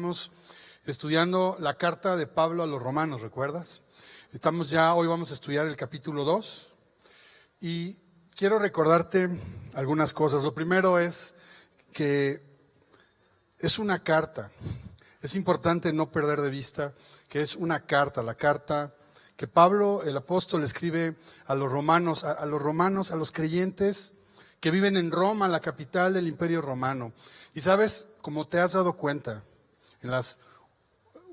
Estamos estudiando la carta de Pablo a los romanos, ¿recuerdas? Hoy vamos a estudiar el capítulo 2 y quiero recordarte algunas cosas. Lo primero es que es una carta. Es importante no perder de vista que es una carta, la carta que Pablo, el apóstol, escribe a los romanos, a los creyentes que viven en Roma, la capital del Imperio Romano. Y sabes, como te has dado cuenta en las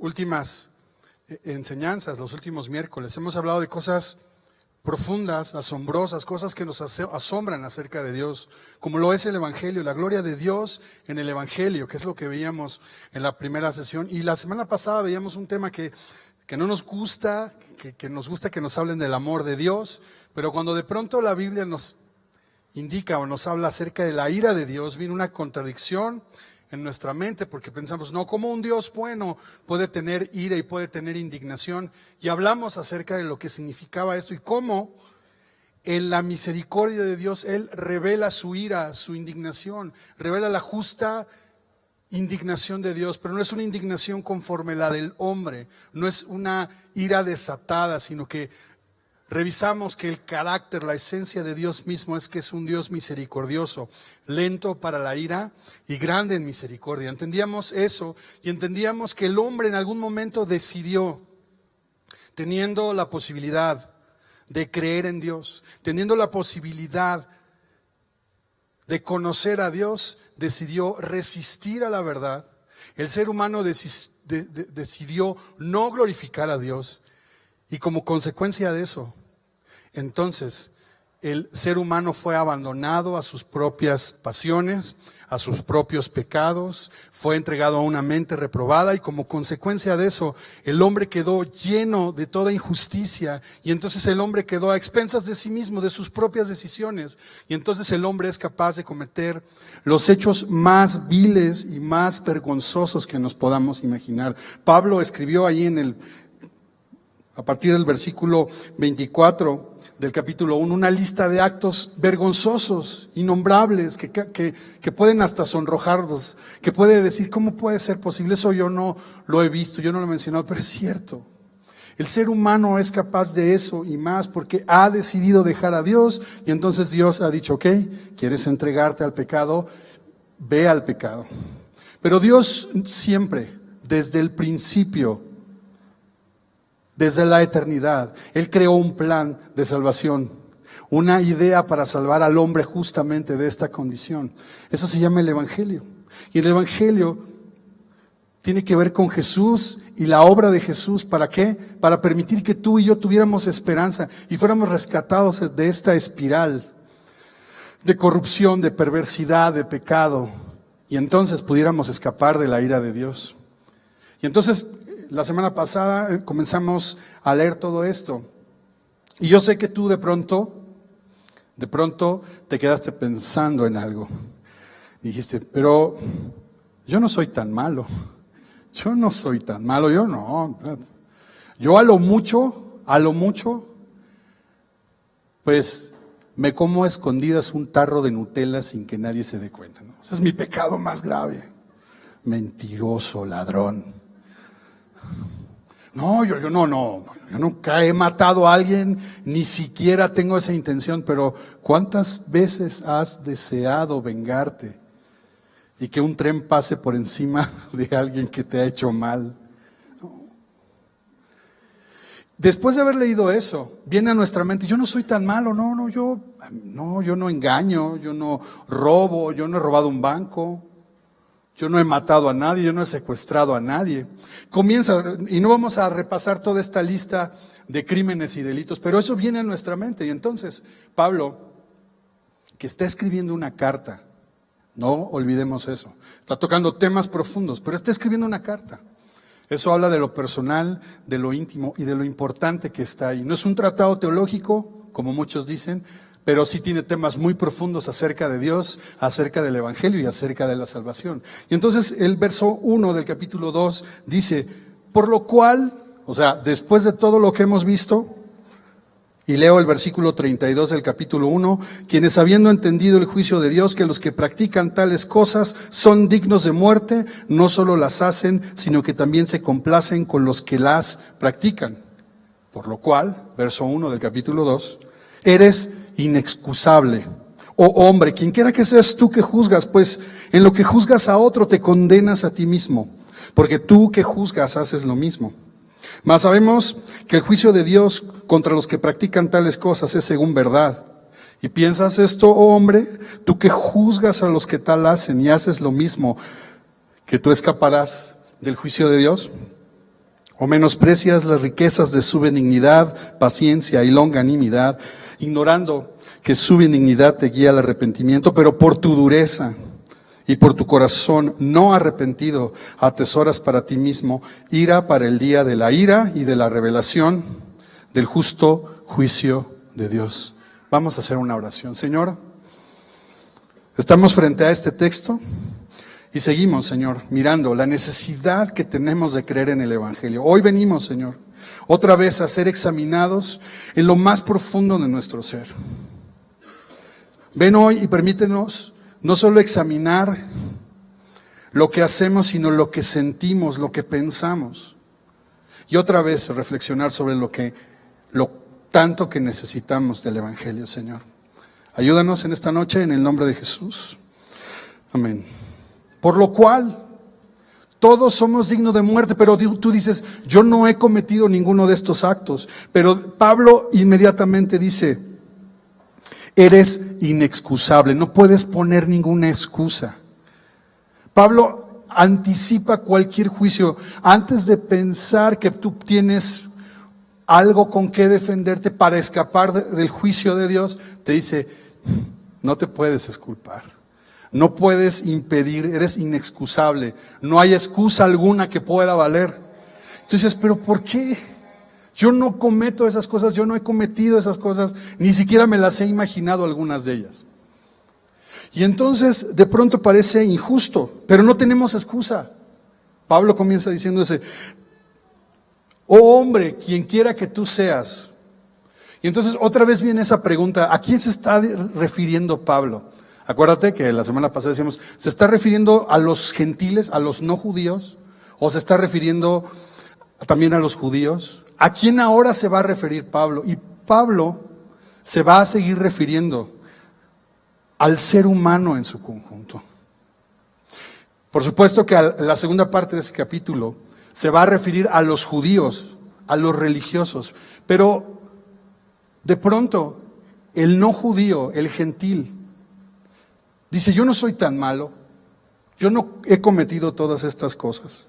últimas enseñanzas, los últimos miércoles, hemos hablado de cosas profundas, asombrosas, cosas que nos asombran acerca de Dios, como lo es el Evangelio, la gloria de Dios en el Evangelio, que es lo que veíamos en la primera sesión. Y la semana pasada veíamos un tema que no nos gusta, que nos gusta que nos hablen del amor de Dios, pero cuando de pronto la Biblia nos indica o nos habla acerca de la ira de Dios, viene una contradicción en nuestra mente, porque pensamos, no, ¿cómo un Dios bueno puede tener ira y puede tener indignación? Y hablamos acerca de lo que significaba esto y cómo en la misericordia de Dios Él revela su ira, su indignación, revela la justa indignación de Dios, pero no es una indignación conforme la del hombre, no es una ira desatada, sino que revisamos que el carácter, la esencia de Dios mismo es que es un Dios misericordioso, lento para la ira y grande en misericordia. Entendíamos eso y entendíamos que el hombre en algún momento decidió, teniendo la posibilidad de creer en Dios, teniendo la posibilidad de conocer a Dios, decidió resistir a la verdad. El ser humano decidió no glorificar a Dios. Y como consecuencia de eso, entonces el ser humano fue abandonado a sus propias pasiones, a sus propios pecados, fue entregado a una mente reprobada y como consecuencia de eso el hombre quedó lleno de toda injusticia y entonces el hombre quedó a expensas de sí mismo, de sus propias decisiones y entonces el hombre es capaz de cometer los hechos más viles y más vergonzosos que nos podamos imaginar. Pablo escribió ahí a partir del versículo 24 del capítulo 1, una lista de actos vergonzosos, innombrables, que pueden hasta sonrojarnos, que puede decir, ¿cómo puede ser posible? Eso yo no lo he visto, yo no lo he mencionado, pero es cierto. El ser humano es capaz de eso y más porque ha decidido dejar a Dios y entonces Dios ha dicho, ok, ¿quieres entregarte al pecado? Ve al pecado. Pero Dios siempre, desde el principio, desde la eternidad, Él creó un plan de salvación, una idea para salvar al hombre justamente de esta condición. Eso se llama el Evangelio. Y el Evangelio tiene que ver con Jesús y la obra de Jesús. ¿Para qué? Para permitir que tú y yo tuviéramos esperanza y fuéramos rescatados de esta espiral de corrupción, de perversidad, de pecado. Y entonces pudiéramos escapar de la ira de Dios. Y entonces la semana pasada comenzamos a leer todo esto. Y yo sé que tú de pronto te quedaste pensando en algo. Dijiste, pero yo no soy tan malo. Yo no soy tan malo, yo no. Yo a lo mucho, pues me como a escondidas un tarro de Nutella sin que nadie se dé cuenta, ¿no? Ese es mi pecado más grave. Mentiroso, ladrón. No, yo nunca he matado a alguien, ni siquiera tengo esa intención, pero ¿cuántas veces has deseado vengarte y que un tren pase por encima de alguien que te ha hecho mal? No. Después de haber leído eso, viene a nuestra mente, yo no soy tan malo, yo no engaño, yo no robo, yo no he robado un banco. Yo no he matado a nadie, yo no he secuestrado a nadie. Comienza, y no vamos a repasar toda esta lista de crímenes y delitos, pero eso viene a nuestra mente. Y entonces, Pablo, que está escribiendo una carta, no olvidemos eso, está tocando temas profundos, pero está escribiendo una carta. Eso habla de lo personal, de lo íntimo y de lo importante que está ahí. No es un tratado teológico, como muchos dicen, pero sí tiene temas muy profundos acerca de Dios, acerca del Evangelio y acerca de la salvación. Y entonces el verso 1 del capítulo 2 dice, por lo cual, o sea, después de todo lo que hemos visto, Y leo el versículo 32 del capítulo 1, quienes habiendo entendido el juicio de Dios, que los que practican tales cosas son dignos de muerte, no solo las hacen, sino que también se complacen con los que las practican. Por lo cual, verso 1 del capítulo 2, eres inexcusable. Oh hombre, quien quiera que seas tú que juzgas, pues en lo que juzgas a otro te condenas a ti mismo, porque tú que juzgas haces lo mismo. Mas sabemos que el juicio de Dios contra los que practican tales cosas es según verdad. ¿Y piensas esto, oh hombre? Tú que juzgas a los que tal hacen y haces lo mismo, ¿que tú escaparás del juicio de Dios? ¿O menosprecias las riquezas de su benignidad, paciencia y longanimidad, ignorando que su benignidad te guía al arrepentimiento, pero por tu dureza y por tu corazón no arrepentido atesoras para ti mismo ira para el día de la ira y de la revelación del justo juicio de Dios? Vamos a hacer una oración. Señor, estamos frente a este texto y seguimos, Señor, mirando la necesidad que tenemos de creer en el Evangelio. Hoy venimos, Señor, otra vez a ser examinados en lo más profundo de nuestro ser. Ven hoy y permítenos no solo examinar lo que hacemos, sino lo que sentimos, lo que pensamos. Y otra vez reflexionar sobre lo tanto que necesitamos del Evangelio, Señor. Ayúdanos en esta noche en el nombre de Jesús. Amén. Por lo cual, todos somos dignos de muerte, pero tú dices, yo no he cometido ninguno de estos actos. Pero Pablo inmediatamente dice, eres inexcusable, no puedes poner ninguna excusa. Pablo anticipa cualquier juicio. Antes de pensar que tú tienes algo con qué defenderte para escapar del juicio de Dios, te dice, no te puedes exculpar, no puedes impedir, eres inexcusable, no hay excusa alguna que pueda valer. Entonces, ¿pero por qué? Yo no cometo esas cosas, yo no he cometido esas cosas, ni siquiera me las he imaginado algunas de ellas. Y entonces de pronto parece injusto, pero no tenemos excusa. Pablo comienza diciendo oh hombre, quien quiera que tú seas. Y entonces otra vez viene esa pregunta, ¿a quién se está refiriendo Pablo? Acuérdate que la semana pasada decíamos, ¿se está refiriendo a los gentiles, a los no judíos? ¿O se está refiriendo también a los judíos? ¿A quién ahora se va a referir Pablo? Y Pablo se va a seguir refiriendo al ser humano en su conjunto. Por supuesto que a la segunda parte de ese capítulo se va a referir a los judíos, a los religiosos, pero de pronto el no judío, el gentil, dice, yo no soy tan malo, yo no he cometido todas estas cosas.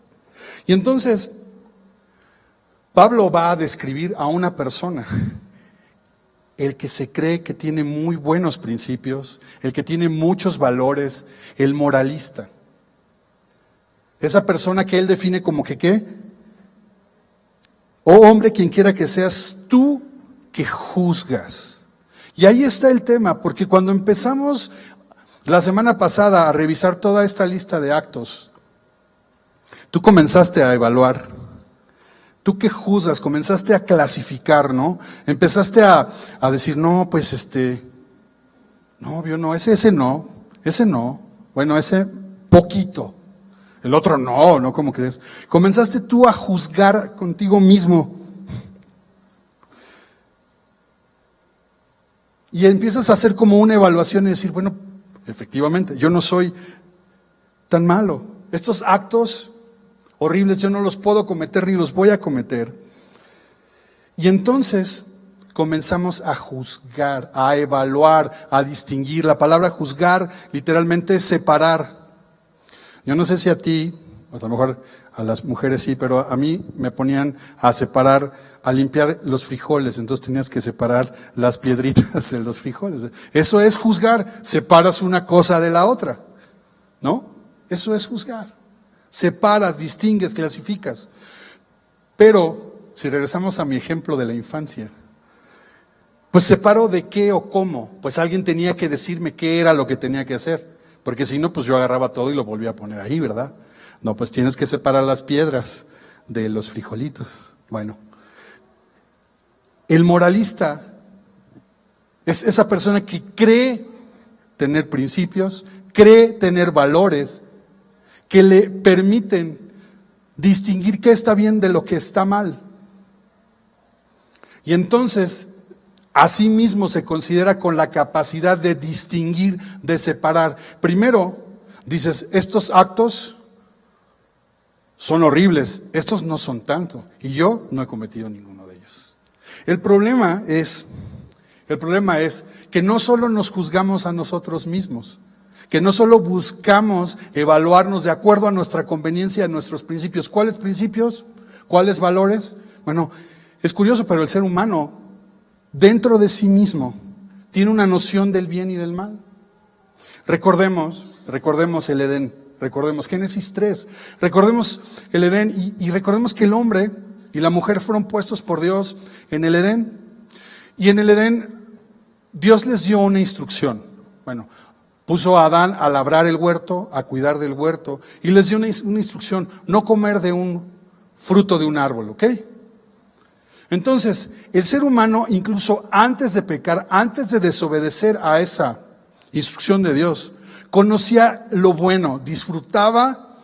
Y entonces Pablo va a describir a una persona, el que se cree que tiene muy buenos principios, el que tiene muchos valores, el moralista. Esa persona que él define como que ¿qué? Oh hombre, quien quiera que seas tú que juzgas. Y ahí está el tema, porque cuando empezamos la semana pasada a revisar toda esta lista de actos, tú comenzaste a evaluar. Tú que juzgas, comenzaste a clasificar, ¿no? Empezaste a decir, no, pues no, yo no, ese no, bueno, ese poquito, el otro no, ¿cómo crees? Comenzaste tú a juzgar contigo mismo. Y empiezas a hacer como una evaluación y decir, bueno, efectivamente, yo no soy tan malo. Estos actos horribles yo no los puedo cometer ni los voy a cometer. Y entonces comenzamos a juzgar, a evaluar, a distinguir. La palabra juzgar literalmente es separar. Yo no sé si a ti, a lo mejor a las mujeres sí, pero a mí me ponían a separar, a limpiar los frijoles, entonces tenías que separar las piedritas de los frijoles. Eso es juzgar, separas una cosa de la otra, ¿no? Eso es juzgar. Separas, distingues, clasificas. Pero, si regresamos a mi ejemplo de la infancia, pues separo de qué o cómo. Pues alguien tenía que decirme qué era lo que tenía que hacer. Porque si no, pues yo agarraba todo y lo volvía a poner ahí, ¿verdad? No, pues tienes que separar las piedras de los frijolitos. Bueno, el moralista Es esa persona que cree tener principios, cree tener valores que le permiten distinguir qué está bien de lo que está mal. Y entonces, así mismo se considera con la capacidad de distinguir, de separar. Primero, dices, estos actos son horribles, estos no son tanto, y yo no he cometido ninguno de ellos. El problema es que no solo nos juzgamos a nosotros mismos, que no solo buscamos evaluarnos de acuerdo a nuestra conveniencia, a nuestros principios. ¿Cuáles principios? ¿Cuáles valores? Bueno, es curioso, pero el ser humano, dentro de sí mismo, tiene una noción del bien y del mal. Recordemos el Edén, recordemos Génesis 3, recordemos el Edén y recordemos que el hombre y la mujer fueron puestos por Dios en el Edén. Y en el Edén Dios les dio una instrucción. Bueno, puso a Adán a labrar el huerto, a cuidar del huerto, y les dio una instrucción, no comer de un fruto de un árbol, ¿ok? Entonces, el ser humano, incluso antes de pecar, antes de desobedecer a esa instrucción de Dios, conocía lo bueno, disfrutaba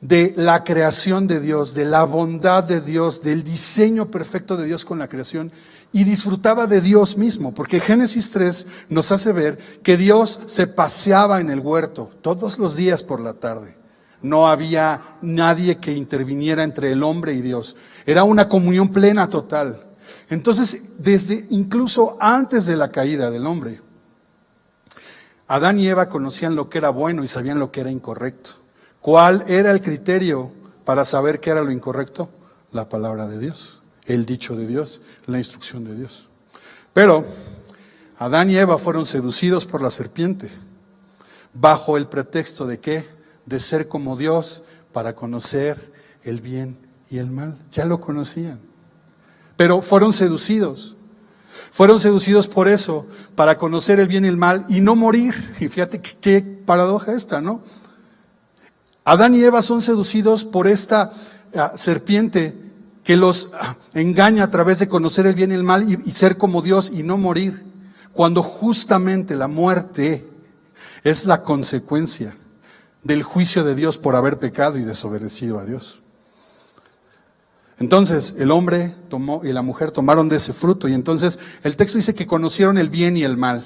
de la creación de Dios, de la bondad de Dios, del diseño perfecto de Dios con la creación, y disfrutaba de Dios mismo, porque Génesis 3 nos hace ver que Dios se paseaba en el huerto todos los días por la tarde. No había nadie que interviniera entre el hombre y Dios. Era una comunión plena, total. Entonces, desde incluso antes de la caída del hombre, Adán y Eva conocían lo que era bueno y sabían lo que era incorrecto. ¿Cuál era el criterio para saber qué era lo incorrecto? La palabra de Dios, el dicho de Dios, la instrucción de Dios. Pero Adán y Eva fueron seducidos por la serpiente, bajo el pretexto de ¿qué? De ser como Dios para conocer el bien y el mal. Ya lo conocían, pero fueron seducidos. Fueron seducidos por eso, para conocer el bien y el mal y no morir. Y fíjate qué paradoja esta, ¿no? Adán y Eva son seducidos por esta serpiente que los engaña a través de conocer el bien y el mal y ser como Dios y no morir, cuando justamente la muerte es la consecuencia del juicio de Dios por haber pecado y desobedecido a Dios. Entonces el hombre tomó y la mujer tomaron de ese fruto, y entonces el texto dice que conocieron el bien y el mal.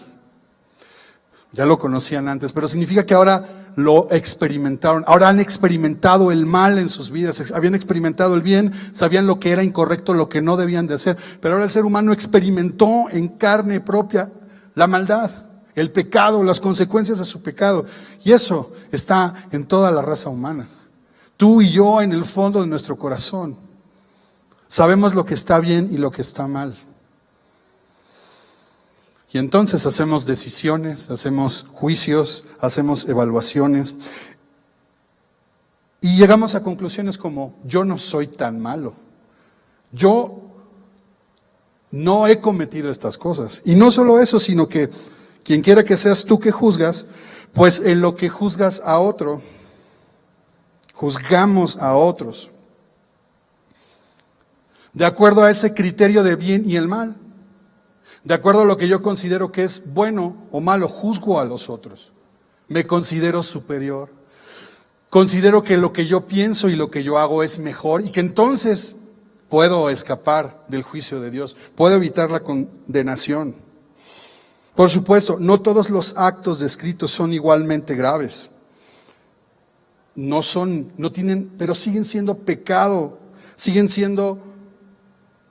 Ya lo conocían antes, pero significa que ahora lo experimentaron. Ahora han experimentado el mal en sus vidas, habían experimentado el bien, sabían lo que era incorrecto, lo que no debían de hacer, pero ahora el ser humano experimentó en carne propia la maldad, el pecado, las consecuencias de su pecado, y eso está en toda la raza humana. Tú y yo, en el fondo de nuestro corazón, sabemos lo que está bien y lo que está mal. Y entonces hacemos decisiones, hacemos juicios, hacemos evaluaciones y llegamos a conclusiones como: yo no soy tan malo, yo no he cometido estas cosas. Y no solo eso, sino que quien quiera que seas tú que juzgas, pues en lo que juzgas a otro, juzgamos a otros de acuerdo a ese criterio de bien y el mal. De acuerdo a lo que yo considero que es bueno o malo, juzgo a los otros. Me considero superior. Considero que lo que yo pienso y lo que yo hago es mejor y que entonces puedo escapar del juicio de Dios. Puedo evitar la condenación. Por supuesto, no todos los actos descritos son igualmente graves. No tienen, pero siguen siendo pecado, siguen siendo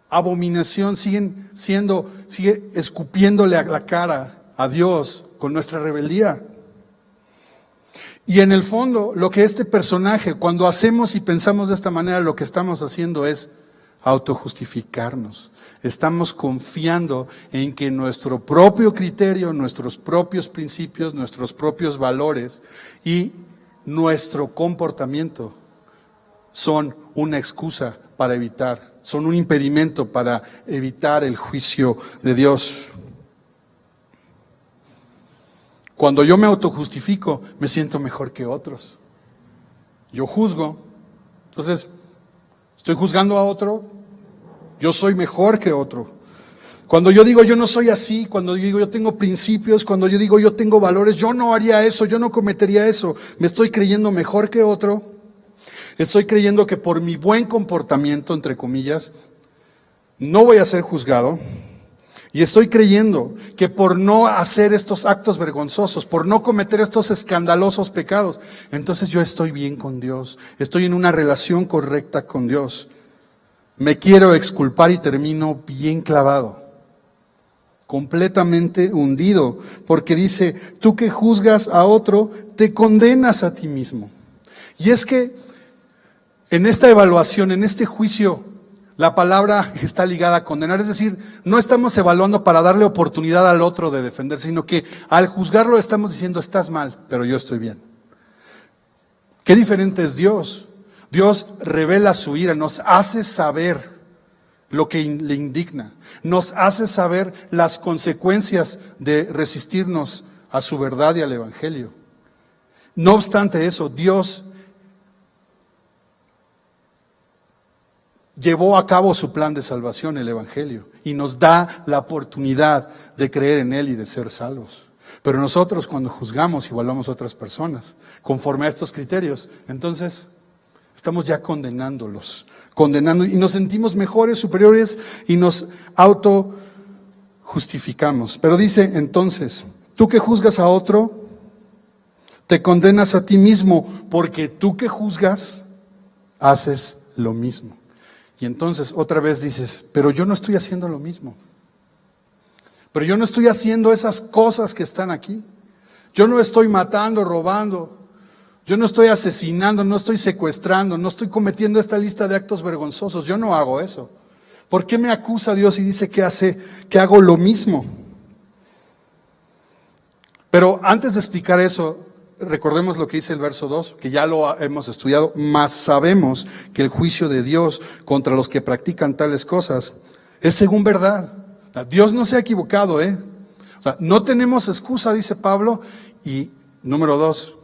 abominación, sigue escupiéndole a la cara a Dios con nuestra rebeldía. Y en el fondo, lo que este personaje, cuando hacemos y pensamos de esta manera, lo que estamos haciendo es autojustificarnos. Estamos confiando en que nuestro propio criterio, nuestros propios principios, nuestros propios valores y nuestro comportamiento son una excusa para evitar, son un impedimento para evitar el juicio de Dios. Cuando yo me autojustifico, me siento mejor que otros. Yo juzgo, entonces estoy juzgando a otro, yo soy mejor que otro. Cuando yo digo yo no soy así, cuando yo digo yo tengo principios, cuando yo digo yo tengo valores, yo no haría eso, yo no cometería eso, me estoy creyendo mejor que otro, estoy creyendo que por mi buen comportamiento, entre comillas, no voy a ser juzgado, y estoy creyendo que por no hacer estos actos vergonzosos, por no cometer estos escandalosos pecados, entonces yo estoy bien con Dios, estoy en una relación correcta con Dios. Me quiero exculpar y termino bien clavado, completamente hundido, porque dice, tú que juzgas a otro, te condenas a ti mismo. Y es que en esta evaluación, en este juicio, la palabra está ligada a condenar, es decir, no estamos evaluando para darle oportunidad al otro de defenderse, sino que al juzgarlo estamos diciendo, estás mal, pero yo estoy bien. Qué diferente es Dios. Dios revela su ira, nos hace saber lo que le indigna, nos hace saber las consecuencias de resistirnos a su verdad y al Evangelio. No obstante eso, Dios llevó a cabo su plan de salvación, el Evangelio, y nos da la oportunidad de creer en Él y de ser salvos. Pero nosotros cuando juzgamos y evaluamos a otras personas conforme a estos criterios, entonces estamos ya condenando y nos sentimos mejores, superiores y nos autojustificamos. Pero dice entonces, tú que juzgas a otro, te condenas a ti mismo, porque tú que juzgas, haces lo mismo. Y entonces otra vez dices, pero yo no estoy haciendo lo mismo. Pero yo no estoy haciendo esas cosas que están aquí. Yo no estoy matando, robando. Yo no estoy asesinando, no estoy secuestrando, no estoy cometiendo esta lista de actos vergonzosos. Yo no hago eso. ¿Por qué me acusa Dios y dice que hago lo mismo? Pero antes de explicar eso, recordemos lo que dice el verso 2, que ya lo hemos estudiado, mas sabemos que el juicio de Dios contra los que practican tales cosas es según verdad. Dios no se ha equivocado, O sea, no tenemos excusa, dice Pablo. Y número 2,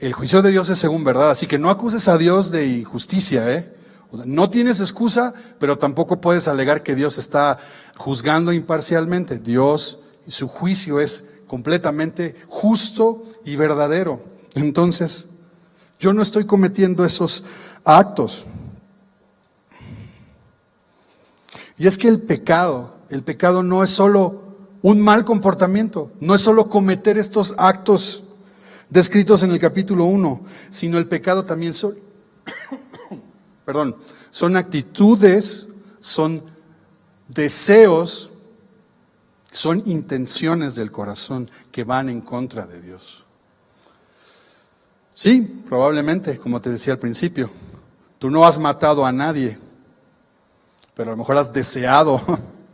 el juicio de Dios es según verdad, así que no acuses a Dios de injusticia, O sea, no tienes excusa, pero tampoco puedes alegar que Dios está juzgando imparcialmente. Dios y su juicio es completamente justo y verdadero. Entonces, yo no estoy cometiendo esos actos. Y es que el pecado no es solo un mal comportamiento, no es solo cometer estos actos descritos en el capítulo 1, sino el pecado también son actitudes, son deseos, son intenciones del corazón que van en contra de Dios. Sí, probablemente, como te decía al principio, tú no has matado a nadie, pero a lo mejor has deseado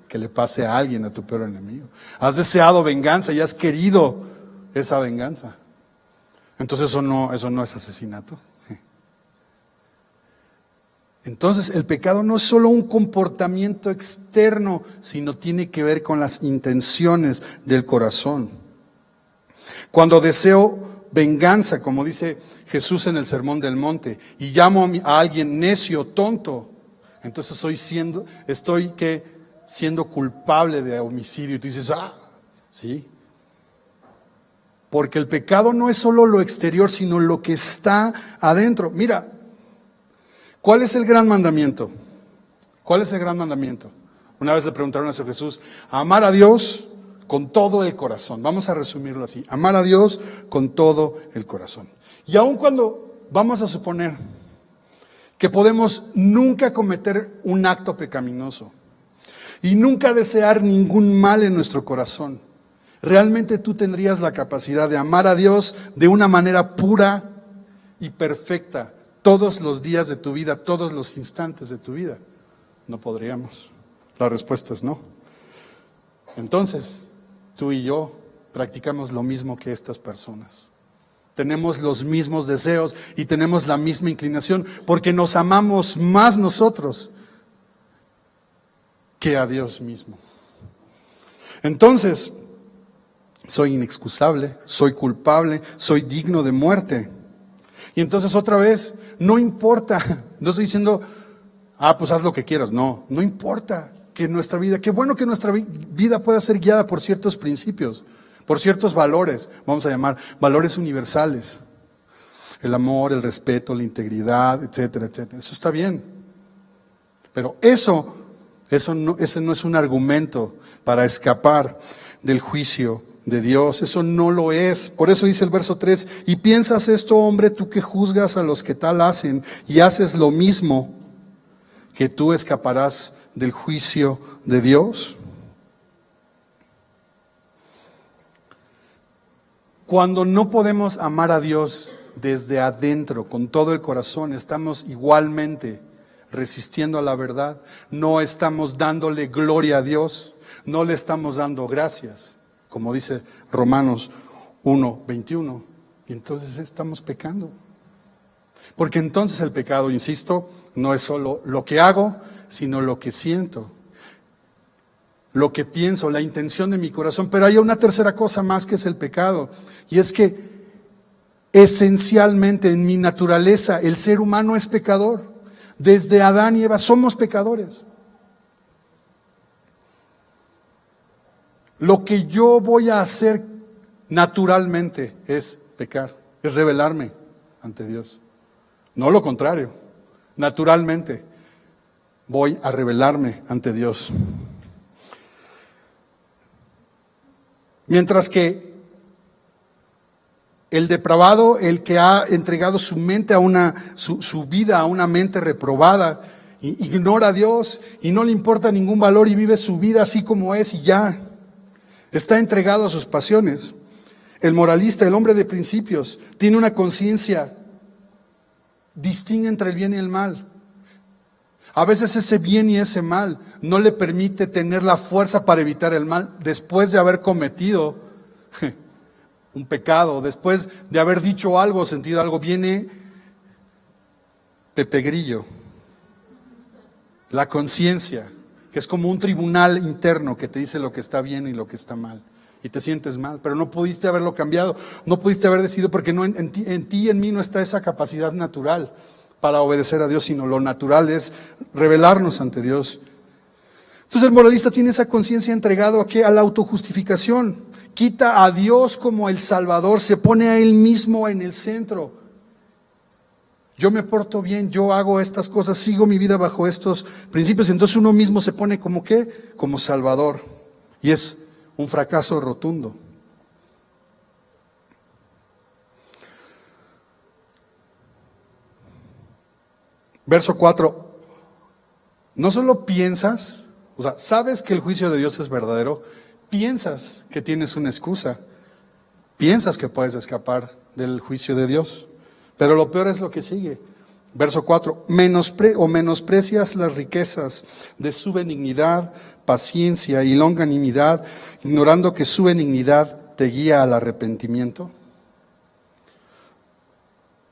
que le pase a alguien, a tu peor enemigo. Has deseado venganza y has querido esa venganza. Entonces eso no es asesinato. Entonces el pecado no es solo un comportamiento externo, sino tiene que ver con las intenciones del corazón. Cuando deseo venganza, como dice Jesús en el Sermón del Monte, y llamo a alguien necio, tonto, entonces estoy siendo culpable de homicidio. Y tú dices, sí. Porque el pecado no es solo lo exterior, sino lo que está adentro. Mira, ¿cuál es el gran mandamiento? ¿Cuál es el gran mandamiento? Una vez le preguntaron a Jesús, amar a Dios con todo el corazón. Vamos a resumirlo así, amar a Dios con todo el corazón. Y aun cuando vamos a suponer que podemos nunca cometer un acto pecaminoso y nunca desear ningún mal en nuestro corazón, realmente tú tendrías la capacidad de amar a Dios de una manera pura y perfecta todos los días de tu vida, todos los instantes de tu vida. No podríamos. La respuesta es no. Entonces, tú y yo practicamos lo mismo que estas personas. Tenemos los mismos deseos y tenemos la misma inclinación porque nos amamos más nosotros que a Dios mismo. Entonces, soy inexcusable, soy culpable, soy digno de muerte. Y entonces otra vez, no importa, no estoy diciendo, pues haz lo que quieras, no importa que nuestra vida, qué bueno que nuestra vida pueda ser guiada por ciertos principios, por ciertos valores, vamos a llamar valores universales. El amor, el respeto, la integridad, etcétera, etcétera. Eso está bien. Pero ese no es un argumento para escapar del juicio de Dios. Eso no lo es. Por eso dice el verso 3, y piensas esto, hombre, tú que juzgas a los que tal hacen y haces lo mismo, que tú escaparás del juicio de Dios. Cuando no podemos amar a Dios desde adentro, con todo el corazón, estamos igualmente resistiendo a la verdad, no estamos dándole gloria a Dios, no le estamos dando gracias, como dice Romanos 1:21, y entonces estamos pecando. Porque entonces el pecado, insisto, no es solo lo que hago, sino lo que siento, lo que pienso, la intención de mi corazón. Pero hay una tercera cosa más que es el pecado, y es que esencialmente en mi naturaleza el ser humano es pecador. Desde Adán y Eva somos pecadores. Lo que yo voy a hacer naturalmente es pecar, es rebelarme ante Dios. No lo contrario, naturalmente voy a rebelarme ante Dios. Mientras que el depravado, el que ha entregado su mente su vida a una mente reprobada, ignora a Dios y no le importa ningún valor y vive su vida así como es y ya. Está entregado a sus pasiones. El moralista, el hombre de principios, tiene una conciencia, distingue entre el bien y el mal. A veces ese bien y ese mal no le permite tener la fuerza para evitar el mal después de haber cometido un pecado, después de haber dicho algo, sentido algo. Viene Pepe Grillo, la conciencia, que es como un tribunal interno que te dice lo que está bien y lo que está mal, y te sientes mal, pero no pudiste haberlo cambiado, no pudiste haber decidido, porque no, en ti y en mí no está esa capacidad natural para obedecer a Dios, sino lo natural es rebelarnos ante Dios. Entonces el moralista tiene esa conciencia entregado a la autojustificación, quita a Dios como el Salvador, se pone a Él mismo en el centro. Yo me porto bien, yo hago estas cosas, sigo mi vida bajo estos principios. Entonces uno mismo se pone como ¿qué? Como Salvador. Y es un fracaso rotundo. Verso 4. No solo piensas, o sea, sabes que el juicio de Dios es verdadero, piensas que tienes una excusa, piensas que puedes escapar del juicio de Dios. Pero lo peor es lo que sigue. Verso 4, menosprecias las riquezas de su benignidad, paciencia y longanimidad, ignorando que su benignidad te guía al arrepentimiento.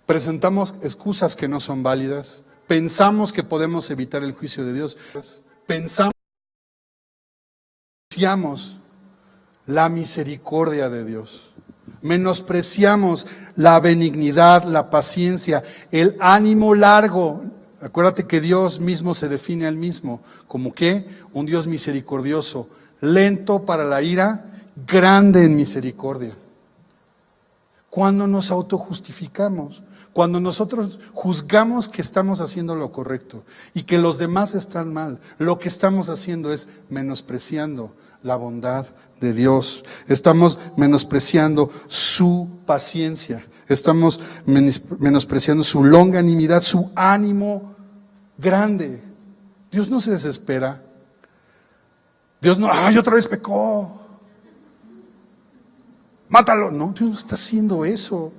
Presentamos excusas que no son válidas, pensamos que podemos evitar el juicio de Dios, pensamos la misericordia de Dios. Menospreciamos la benignidad, la paciencia, el ánimo largo. Acuérdate que Dios mismo se define a Él mismo como ¿qué? Un Dios misericordioso, lento para la ira, grande en misericordia. Cuando nos autojustificamos, cuando nosotros juzgamos que estamos haciendo lo correcto y que los demás están mal, lo que estamos haciendo es menospreciando la bondad de Dios. Estamos menospreciando su paciencia, estamos menospreciando su longanimidad, su ánimo grande. Dios no se desespera. Dios no, ¡ay, otra vez pecó! ¡Mátalo! No, Dios no está haciendo eso.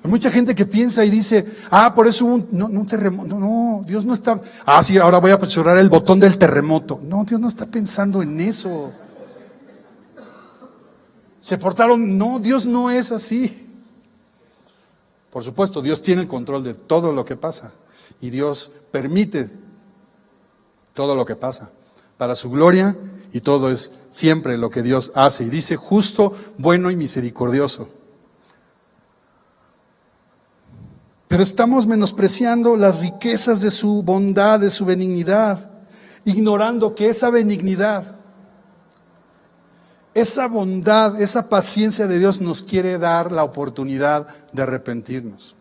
Hay mucha gente que piensa y dice, por eso un terremoto. No, Dios no está, sí, ahora voy a presionar el botón del terremoto. No, Dios no está pensando en eso. Se portaron, no, Dios no es así. Por supuesto, Dios tiene el control de todo lo que pasa y Dios permite todo lo que pasa para su gloria, y todo es siempre lo que Dios hace. Y dice justo, bueno y misericordioso. Pero estamos menospreciando las riquezas de su bondad, de su benignidad. ignorando que esa benignidad, esa bondad, esa paciencia de Dios nos quiere dar la oportunidad de arrepentirnos.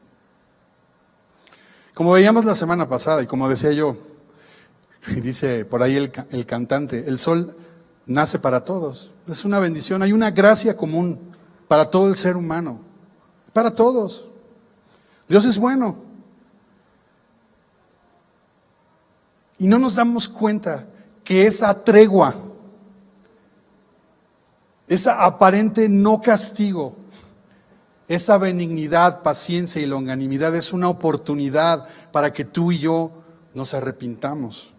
Como veíamos la semana pasada y como decía yo, y dice por ahí el cantante, el sol nace para todos. Es una bendición, hay una gracia común para todo el ser humano, para todos. Dios es bueno. Y no nos damos cuenta que esa tregua, esa aparente no castigo, esa benignidad, paciencia y longanimidad es una oportunidad para que tú y yo nos arrepintamos.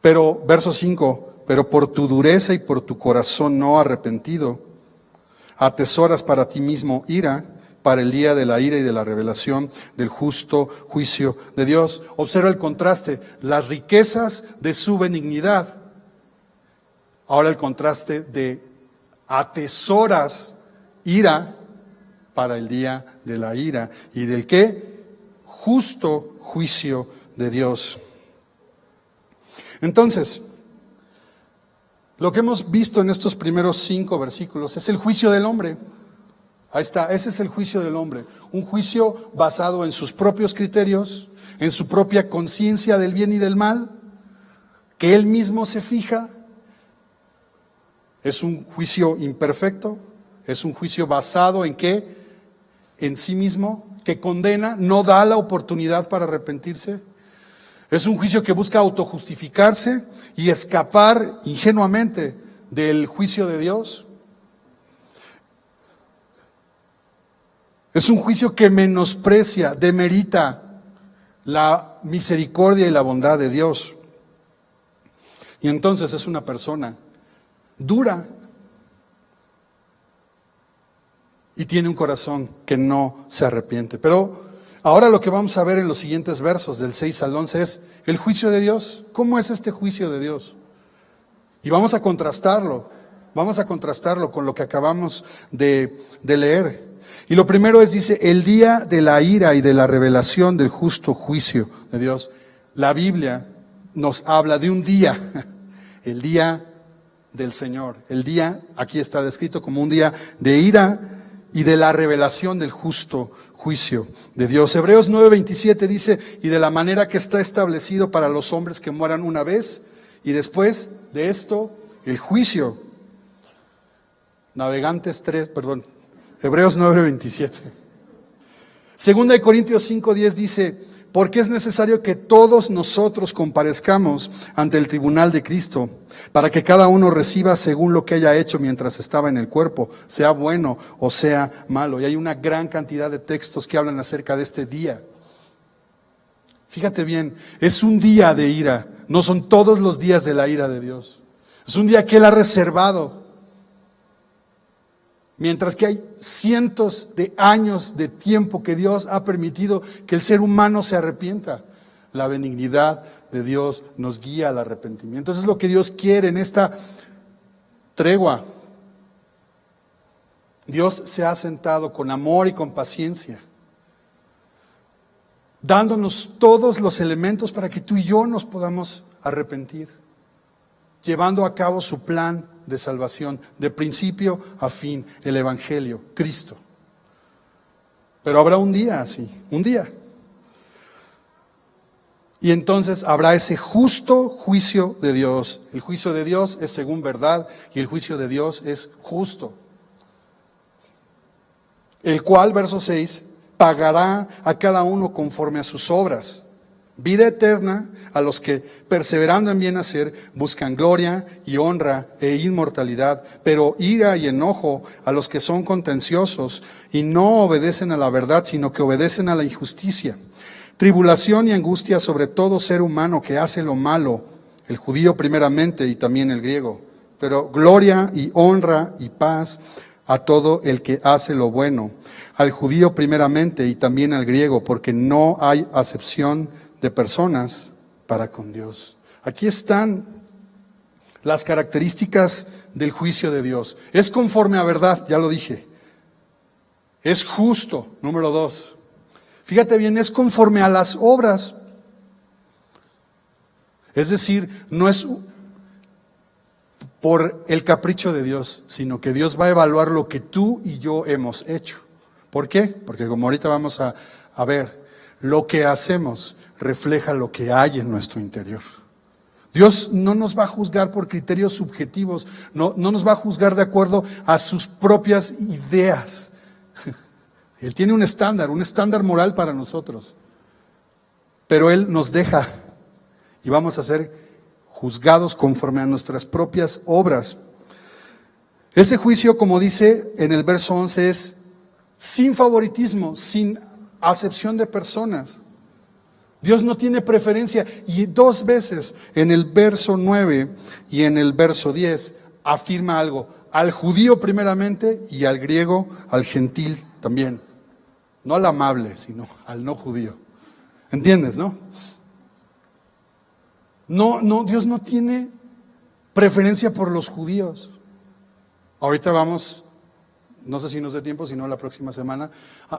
Pero, verso 5, pero por tu dureza y por tu corazón no arrepentido, atesoras para ti mismo ira, para el día de la ira y de la revelación del justo juicio de Dios. Observa el contraste, las riquezas de su benignidad. Ahora el contraste de atesoras ira para el día de la ira y del ¿qué? Justo juicio de Dios. Entonces, lo que hemos visto en estos primeros 5 versículos es el juicio del hombre. Ahí está, ese es el juicio del hombre. Un juicio basado en sus propios criterios, en su propia conciencia del bien y del mal, que él mismo se fija. Es un juicio imperfecto, es un juicio basado en ¿qué? En sí mismo, que condena, no da la oportunidad para arrepentirse. Es un juicio que busca autojustificarse y escapar ingenuamente del juicio de Dios. Es un juicio que menosprecia, demerita la misericordia y la bondad de Dios. Y entonces es una persona dura y tiene un corazón que no se arrepiente. Pero ahora lo que vamos a ver en los siguientes versos del 6 al 11 es el juicio de Dios. ¿Cómo es este juicio de Dios? Y vamos a contrastarlo con lo que acabamos de leer. Y lo primero es, dice, el día de la ira y de la revelación del justo juicio de Dios. La Biblia nos habla de un día, el día del Señor. El día, aquí está descrito como un día de ira y de la revelación del justo juicio de Dios. Hebreos 9:27 dice, y de la manera que está establecido para los hombres que mueran una vez, y después de esto, el juicio. Hebreos 9:27. Segunda de Corintios 5:10 dice, porque es necesario que todos nosotros comparezcamos ante el tribunal de Cristo, para que cada uno reciba según lo que haya hecho mientras estaba en el cuerpo, sea bueno o sea malo. Y hay una gran cantidad de textos que hablan acerca de este día. Fíjate bien, es un día de ira, no son todos los días de la ira de Dios. Es un día que Él ha reservado. Mientras que hay cientos de años de tiempo que Dios ha permitido que el ser humano se arrepienta. La benignidad de Dios nos guía al arrepentimiento. Eso es lo que Dios quiere en esta tregua. Dios se ha sentado con amor y con paciencia, dándonos todos los elementos para que tú y yo nos podamos arrepentir, llevando a cabo su plan de salvación, de principio a fin, el Evangelio, Cristo. Pero habrá un día así, un día. Y entonces habrá ese justo juicio de Dios. El juicio de Dios es según verdad y el juicio de Dios es justo. El cual, verso 6, pagará a cada uno conforme a sus obras. Vida eterna a los que, perseverando en bien hacer, buscan gloria y honra e inmortalidad, pero ira y enojo a los que son contenciosos y no obedecen a la verdad, sino que obedecen a la injusticia. Tribulación y angustia sobre todo ser humano que hace lo malo, el judío primeramente y también el griego, pero gloria y honra y paz a todo el que hace lo bueno, al judío primeramente y también al griego, porque no hay acepción de personas para con Dios. Aquí están las características del juicio de Dios. Es conforme a verdad, ya lo dije. Es justo, número 2. Fíjate bien, es conforme a las obras. Es decir, no es por el capricho de Dios, sino que Dios va a evaluar lo que tú y yo hemos hecho. ¿Por qué? Porque como ahorita vamos a ver, lo que hacemos refleja lo que hay en nuestro interior. Dios no nos va a juzgar por criterios subjetivos, no nos va a juzgar de acuerdo a sus propias ideas. Él tiene un estándar moral para nosotros. Pero Él nos deja y vamos a ser juzgados conforme a nuestras propias obras. Ese juicio, como dice en el verso 11, es sin favoritismo, sin acepción de personas. Dios no tiene preferencia, y 2 veces en el verso 9 y en el verso 10 afirma algo: al judío primeramente y al griego, al gentil también. No al amable, sino al no judío. ¿Entiendes, no? No, Dios no tiene preferencia por los judíos. Ahorita vamos, no sé si nos dé tiempo, si no la próxima semana,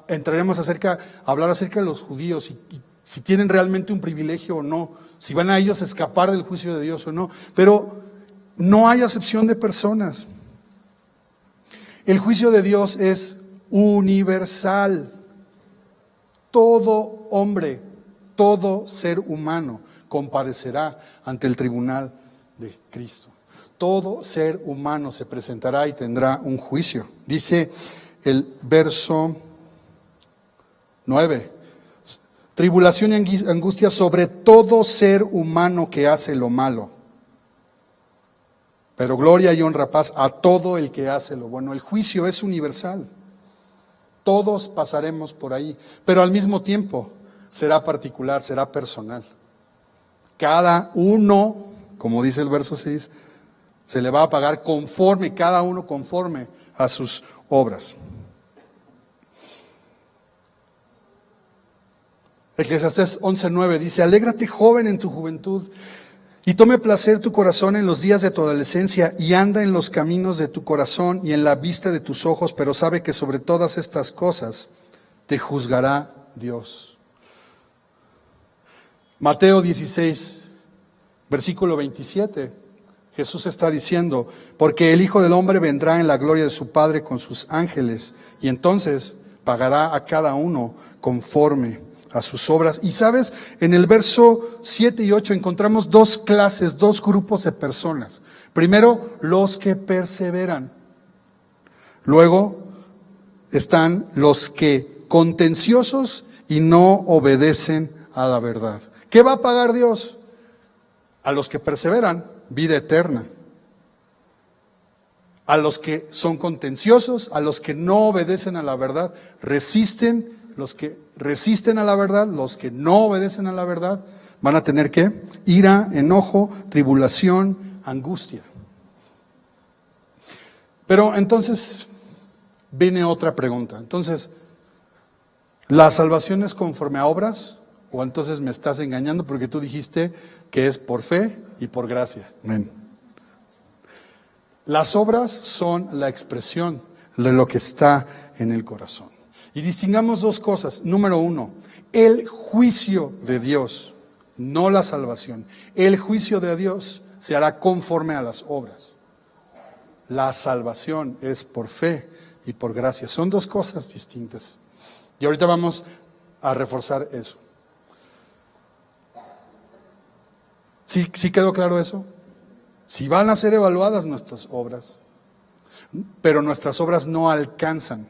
entraremos a hablar acerca de los judíos y si tienen realmente un privilegio o no, si van a ellos escapar del juicio de Dios o no. Pero no hay acepción de personas. El juicio de Dios es universal. Todo hombre, todo ser humano comparecerá ante el tribunal de Cristo. Todo ser humano se presentará y tendrá un juicio. Dice el verso 9: tribulación y angustia sobre todo ser humano que hace lo malo, pero gloria y honra, paz a todo el que hace lo bueno. El juicio es universal. Todos pasaremos por ahí, pero al mismo tiempo será particular, será personal. Cada uno, como dice el verso 6, se le va a pagar conforme, cada uno conforme a sus obras. Eclesiastés 11:9 dice: alégrate, joven, en tu juventud, y tome placer tu corazón en los días de tu adolescencia, y anda en los caminos de tu corazón y en la vista de tus ojos, pero sabe que sobre todas estas cosas te juzgará Dios. Mateo 16, versículo 27, Jesús está diciendo: porque el Hijo del Hombre vendrá en la gloria de su Padre con sus ángeles, y entonces pagará a cada uno conforme a sus obras. Y sabes, en el verso 7 y 8 encontramos 2 clases, 2 grupos de personas. Primero, los que perseveran. Luego están los que contenciosos y no obedecen a la verdad. ¿Qué va a pagar Dios? A los que perseveran, vida eterna. A los que son contenciosos, a los que no obedecen a la verdad, resisten. Los que resisten a la verdad, los que no obedecen a la verdad, van a tener ¿qué? Ira, enojo, tribulación, angustia. Pero entonces viene otra pregunta. Entonces, ¿la salvación es conforme a obras? ¿O entonces me estás engañando porque tú dijiste que es por fe y por gracia? Amén. Las obras son la expresión de lo que está en el corazón. Y distingamos 2 cosas. Número 1, el juicio de Dios, no la salvación. El juicio de Dios se hará conforme a las obras. La salvación es por fe y por gracia. Son 2 cosas distintas. Y ahorita vamos a reforzar eso. ¿Sí quedó claro eso? Si van a ser evaluadas nuestras obras, pero nuestras obras no alcanzan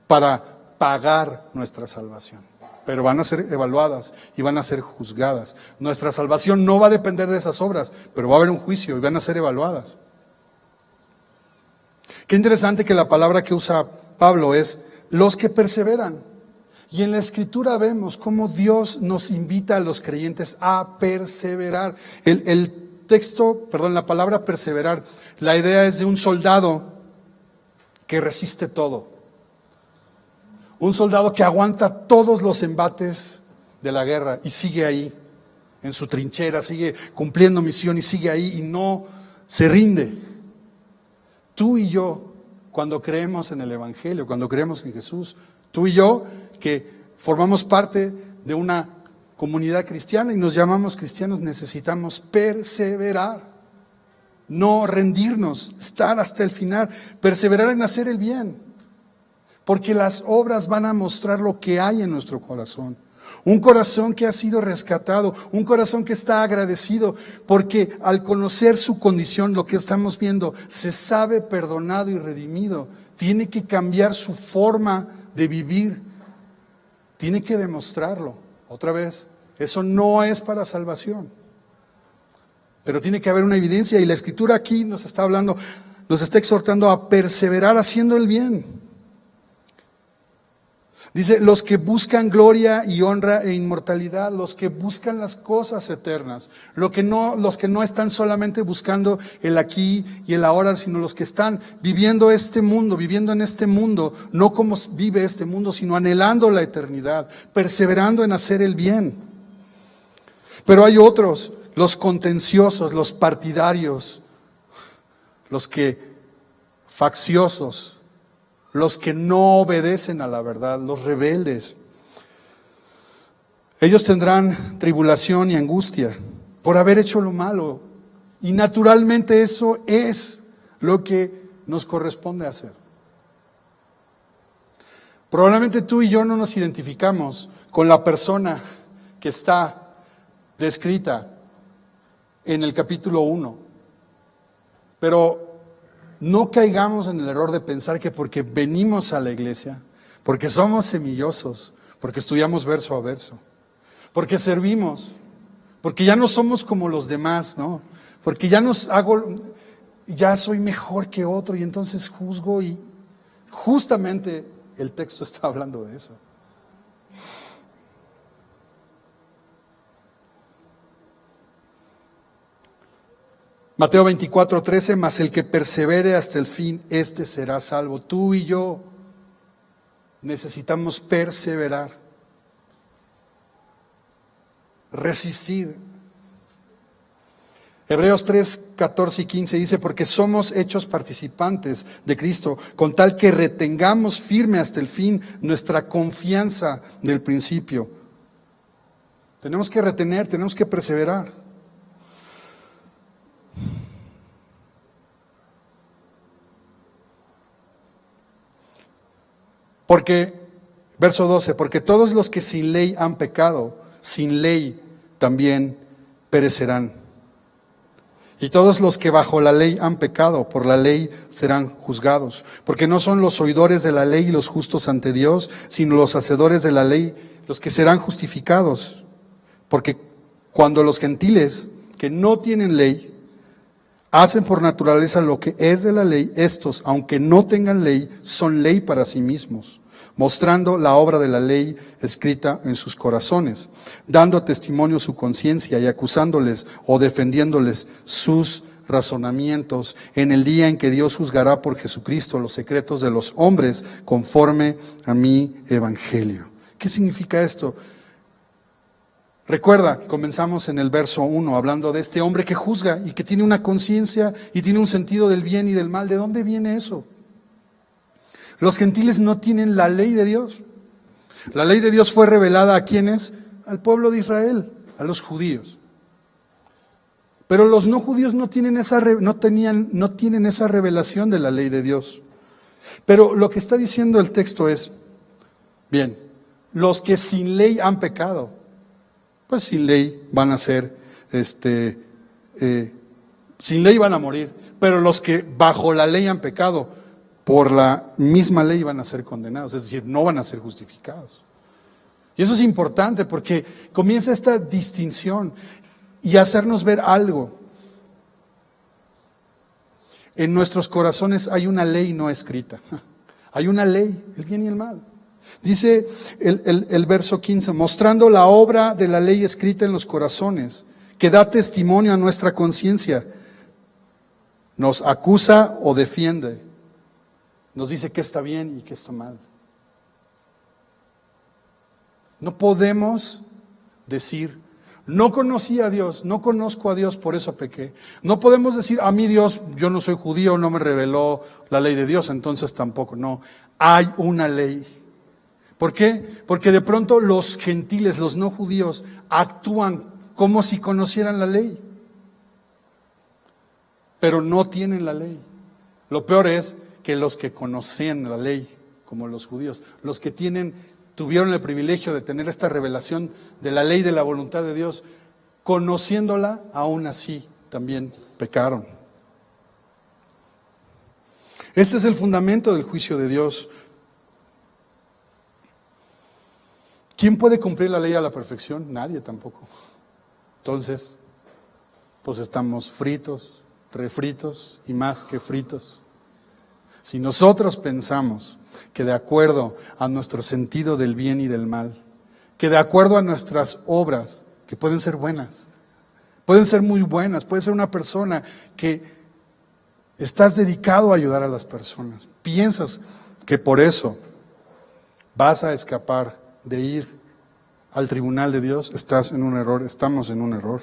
para pagar nuestra salvación, pero van a ser evaluadas y van a ser juzgadas. Nuestra salvación no va a depender de esas obras, pero va a haber un juicio y van a ser evaluadas. Qué interesante que la palabra que usa Pablo es los que perseveran. Y en la Escritura vemos cómo Dios nos invita a los creyentes a perseverar. La palabra perseverar, la idea es de un soldado que resiste todo. Un soldado que aguanta todos los embates de la guerra y sigue ahí, en su trinchera, sigue cumpliendo misión y sigue ahí y no se rinde. Tú y yo, cuando creemos en el Evangelio, cuando creemos en Jesús, tú y yo que formamos parte de una comunidad cristiana y nos llamamos cristianos, necesitamos perseverar, no rendirnos, estar hasta el final, perseverar en hacer el bien, porque las obras van a mostrar lo que hay en nuestro corazón. Un corazón que ha sido rescatado, un corazón que está agradecido, porque al conocer su condición, lo que estamos viendo, se sabe perdonado y redimido. Tiene que cambiar su forma de vivir, tiene que demostrarlo. Otra vez, eso no es para salvación, pero tiene que haber una evidencia, y la Escritura aquí nos está hablando, nos está exhortando a perseverar haciendo el bien. Dice, los que buscan gloria y honra e inmortalidad, los que buscan las cosas eternas, los que no están solamente buscando el aquí y el ahora, sino los que están viviendo en este mundo, no como vive este mundo, sino anhelando la eternidad, perseverando en hacer el bien. Pero hay otros, los contenciosos, los partidarios, los que facciosos, los que no obedecen a la verdad, los rebeldes. Ellos tendrán tribulación y angustia por haber hecho lo malo. Y naturalmente eso es lo que nos corresponde hacer. Probablemente tú y yo no nos identificamos con la persona que está descrita en el capítulo 1. Pero no caigamos en el error de pensar que porque venimos a la iglesia, porque somos semillosos, porque estudiamos verso a verso, porque servimos, porque ya no somos como los demás, ¿no? Porque ya soy mejor que otro y entonces juzgo, y justamente el texto está hablando de eso. Mateo 24:13, mas el que persevere hasta el fin, este será salvo. Tú y yo necesitamos perseverar, resistir. Hebreos 3:14 y 15 dice, porque somos hechos participantes de Cristo, con tal que retengamos firme hasta el fin nuestra confianza del principio. Tenemos que retener, tenemos que perseverar. Porque, verso 12, porque todos los que sin ley han pecado, sin ley también perecerán. Y todos los que bajo la ley han pecado, por la ley serán juzgados. Porque no son los oidores de la ley los justos ante Dios, sino los hacedores de la ley los que serán justificados. Porque cuando los gentiles que no tienen ley hacen por naturaleza lo que es de la ley, estos, aunque no tengan ley, son ley para sí mismos, mostrando la obra de la ley escrita en sus corazones, dando testimonio su conciencia y acusándoles o defendiéndoles sus razonamientos en el día en que Dios juzgará por Jesucristo los secretos de los hombres conforme a mi evangelio. ¿Qué significa esto? Recuerda que comenzamos en el verso 1 hablando de este hombre que juzga y que tiene una conciencia y tiene un sentido del bien y del mal. ¿De dónde viene eso? Los gentiles no tienen la ley de Dios. La ley de Dios fue revelada ¿a quiénes? Al pueblo de Israel, a los judíos. Pero los no judíos no tienen esa revelación de la ley de Dios. Pero lo que está diciendo el texto es, bien, los que sin ley han pecado, pues sin ley van a ser, sin ley van a morir. Pero los que bajo la ley han pecado, por la misma ley van a ser condenados, es decir, no van a ser justificados. Y eso es importante porque comienza esta distinción y hacernos ver algo. En nuestros corazones hay una ley no escrita, hay una ley, el bien y el mal. Dice el verso 15, mostrando la obra de la ley escrita en los corazones, que da testimonio a nuestra conciencia, nos acusa o defiende, nos dice qué está bien y qué está mal. No podemos decir, no conocí a Dios, no conozco a Dios, por eso pequé. No podemos decir, a mí Dios, yo no soy judío, no me reveló la ley de Dios, entonces tampoco. No, hay una ley. ¿Por qué? Porque de pronto los gentiles, los no judíos, actúan como si conocieran la ley, pero no tienen la ley. Lo peor es que los que conocían la ley, como los judíos, los que tuvieron el privilegio de tener esta revelación de la ley de la voluntad de Dios, conociéndola, aún así también pecaron. Este es el fundamento del juicio de Dios. ¿Quién puede cumplir la ley a la perfección? Nadie tampoco. Entonces, pues estamos fritos, refritos y más que fritos. Si nosotros pensamos que de acuerdo a nuestro sentido del bien y del mal, que de acuerdo a nuestras obras, que pueden ser buenas, pueden ser muy buenas, puede ser una persona que estás dedicado a ayudar a las personas, piensas que por eso vas a escapar de ir al tribunal de Dios, estás en un error, estamos en un error.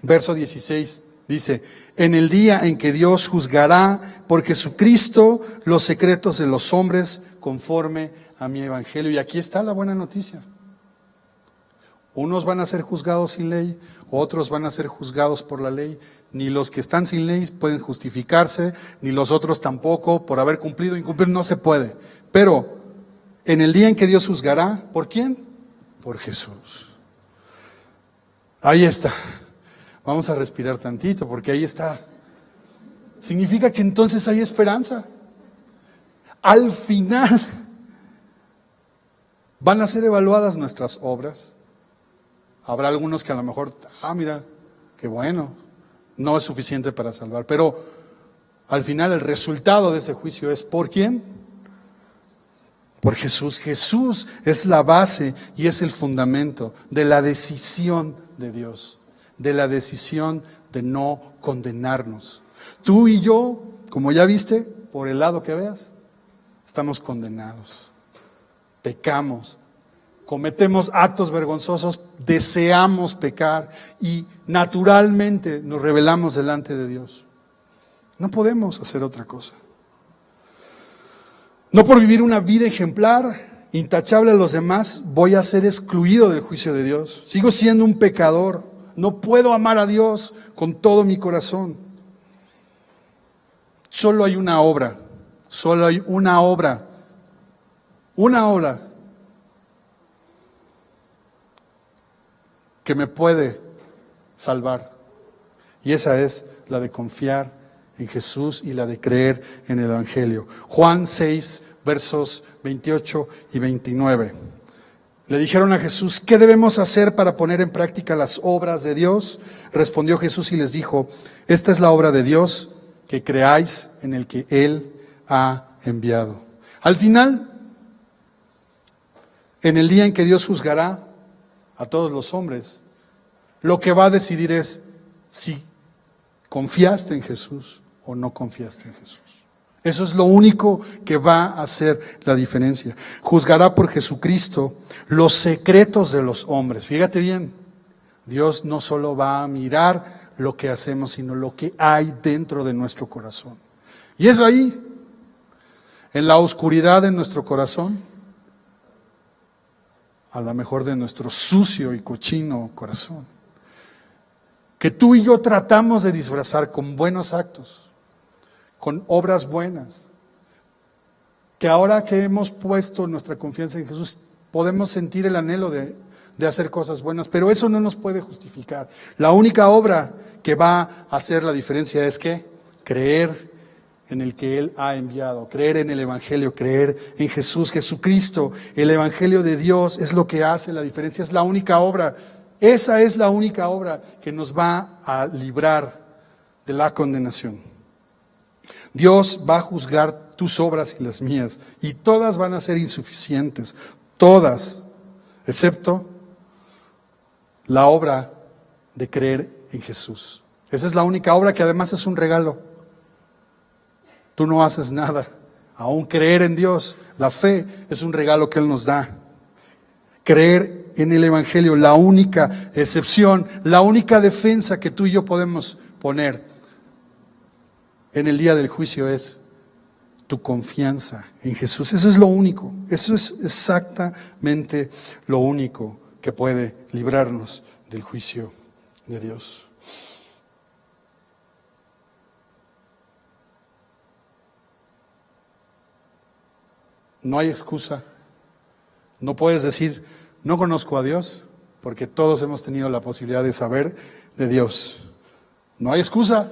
Verso 16 dice: en el día en que Dios juzgará por Jesucristo los secretos de los hombres conforme a mi evangelio. Y aquí está la buena noticia. Unos van a ser juzgados sin ley, otros van a ser juzgados por la ley. Ni los que están sin ley pueden justificarse, ni los otros tampoco, por haber cumplido o incumplir, no se puede. Pero en el día en que Dios juzgará, ¿por quién? Por Jesús. Ahí está. Vamos a respirar tantito, porque ahí está. Significa que entonces hay esperanza. Al final van a ser evaluadas nuestras obras. Habrá algunos que a lo mejor, mira, qué bueno, no es suficiente para salvar. Pero al final el resultado de ese juicio es ¿por quién? Por Jesús. Jesús es la base y es el fundamento de la decisión de Dios, de la decisión de no condenarnos. Tú y yo, como ya viste, por el lado que veas, estamos condenados. Pecamos, cometemos actos vergonzosos, deseamos pecar y naturalmente nos rebelamos delante de Dios. No podemos hacer otra cosa. No por vivir una vida ejemplar, intachable a los demás, voy a ser excluido del juicio de Dios. Sigo siendo un pecador. No puedo amar a Dios con todo mi corazón. Solo hay una obra que me puede salvar. Y esa es la de confiar en Jesús y la de creer en el Evangelio. Juan 6, versos 28 y 29. Le dijeron a Jesús: ¿qué debemos hacer para poner en práctica las obras de Dios? Respondió Jesús y les dijo: esta es la obra de Dios, que creáis en el que Él ha enviado. Al final, en el día en que Dios juzgará a todos los hombres, lo que va a decidir es si confiaste en Jesús o no confiaste en Jesús. Eso es lo único que va a hacer la diferencia. Juzgará por Jesucristo los secretos de los hombres. Fíjate bien, Dios no solo va a mirar lo que hacemos, sino lo que hay dentro de nuestro corazón. Y es ahí, en la oscuridad de nuestro corazón, a lo mejor de nuestro sucio y cochino corazón, que tú y yo tratamos de disfrazar con buenos actos, con obras buenas, que ahora que hemos puesto nuestra confianza en Jesús, podemos sentir el anhelo de hacer cosas buenas, pero eso no nos puede justificar. La única obra que va a hacer la diferencia es que creer en el que Él ha enviado, creer en el Evangelio, creer en Jesús, Jesucristo. El Evangelio de Dios es lo que hace la diferencia, es la única obra. Esa es la única obra que nos va a librar de la condenación. Dios va a juzgar tus obras y las mías, y todas van a ser insuficientes, todas, excepto la obra de creer en Jesús. Esa es la única obra que además es un regalo. Tú no haces nada, aún creer en Dios, la fe es un regalo que Él nos da. Creer en el Evangelio, la única excepción, la única defensa que tú y yo podemos poner en el día del juicio es: tu confianza en Jesús. Eso es lo único, eso es exactamente lo único que puede librarnos del juicio de Dios. No hay excusa. No puedes decir, no conozco a Dios, porque todos hemos tenido la posibilidad de saber de Dios. No hay excusa.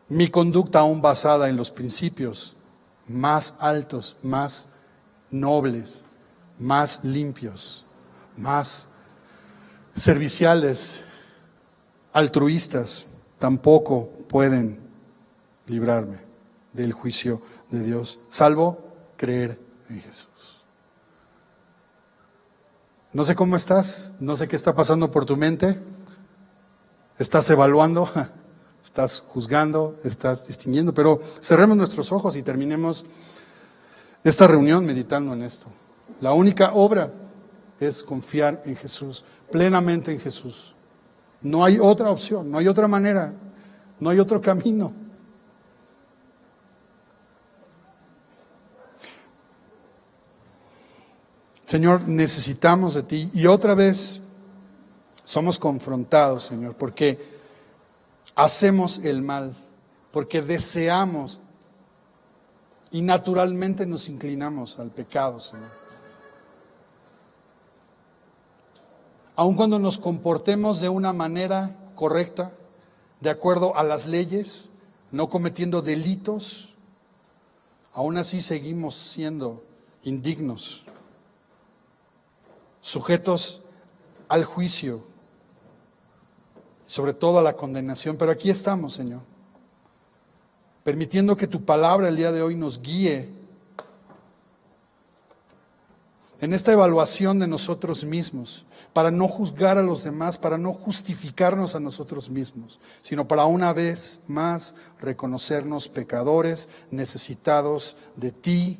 Mi conducta aún basada en los principios más altos, más nobles, más limpios, más serviciales, altruistas, tampoco pueden librarme del juicio de Dios, salvo creer en Jesús. No sé cómo estás, no sé qué está pasando por tu mente. ¿Estás evaluando? ¿Estás juzgando? ¿Estás distinguiendo? Pero cerremos nuestros ojos y terminemos esta reunión meditando en esto. La única obra es confiar en Jesús, plenamente en Jesús. No hay otra opción, no hay otra manera, no hay otro camino. Señor, necesitamos de ti y otra vez somos confrontados, Señor, porque hacemos el mal, porque deseamos y naturalmente nos inclinamos al pecado, Señor. Aun cuando nos comportemos de una manera correcta, de acuerdo a las leyes, no cometiendo delitos, aún así seguimos siendo indignos, sujetos al juicio, sobre todo a la condenación. Pero aquí estamos, Señor, permitiendo que tu palabra el día de hoy nos guíe en esta evaluación de nosotros mismos, para no juzgar a los demás, para no justificarnos a nosotros mismos, sino para una vez más reconocernos pecadores, necesitados de ti,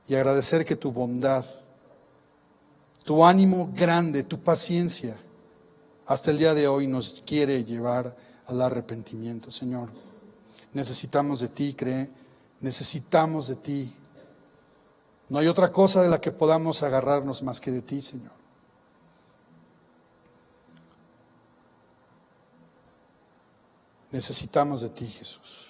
y agradecer que tu bondad, tu ánimo grande, tu paciencia, hasta el día de hoy nos quiere llevar al arrepentimiento. Señor, necesitamos de ti, necesitamos de ti. No hay otra cosa de la que podamos agarrarnos más que de ti, Señor. Necesitamos de ti, Jesús.